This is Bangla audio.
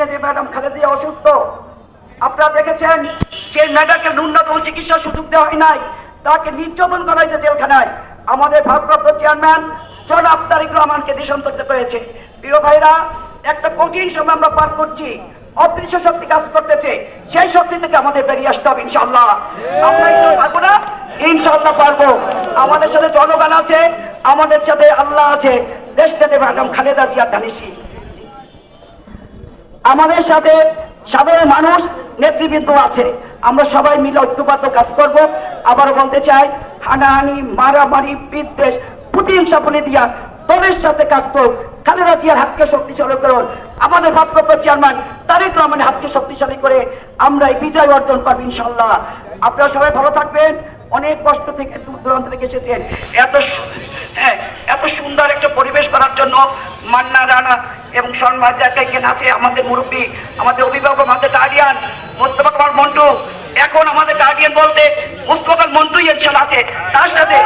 দেশনেত্রী ম্যাডাম খালেদা জিয়া অসুস্থ। আপনারা দেখেছেন সেই ম্যাডামকে ন্যূনতম চিকিৎসার সুযোগ দেওয়া হয় নাই, তাকে নির্যাতন করা হয়েছে জেলখানায়। আমাদের ভারপ্রাপ্ত চেয়ারম্যান জনাব তারেক রহমানকে দেশান্তরিত করেছে। প্রিয় ভাইরা, একটা কঠিন সময় আমরা পার করছি, অদৃশ্য শক্তি কাজ করতেছে, সেই শক্তি থেকে আমাদের বেরিয়ে আসতে হবে ইনশাআল্লাহ। আমরা পারবো না, ইনশাআল্লাহ পারবো। আমাদের সাথে জনগণ আছে, আমাদের সাথে আল্লাহ আছে, দেশনেত্রী ম্যাডাম খালেদা জিয়া ধানিসি। আমাদের সাথে সাধারণ মানুষ নেতৃবৃন্দ আছে, আমরা সবাই মিলে ঐক্যবদ্ধ কাজ করব। আবারও বলতে চাই, হানাহানি, মারামারি, বিদ্বেষ, প্রতিহিংসা বলে দিয়া দলের সাথে কাজ করুন। খালেদা জিয়ার হাতকে শক্তিশালী করুন। আমাদের ভারপ্রাপ্ত চেয়ারম্যান তারেক রহমানের হাতকে শক্তিশালী করে আমরা এই বিজয় অর্জন করবো ইনশাআল্লাহ। আপনারা সবাই ভালো থাকবেন। অনেক কষ্ট থেকে দূর দূরান্ত থেকে এসেছেন এত সুন্দর একটা পরিবেশ করার জন্য। মান্না রানা এবং সন্মান জায়গায় এখানে আছে আমাদের মুরব্বী, আমাদের অভিভাবক, আমাদের গার্ডিয়ান মোস্তফা কামাল মন্টু। এখন আমাদের গার্ডিয়ান বলতে মোস্তফা কামাল মন্টুই ইনশাআল্লাহ আছে, তার সাথে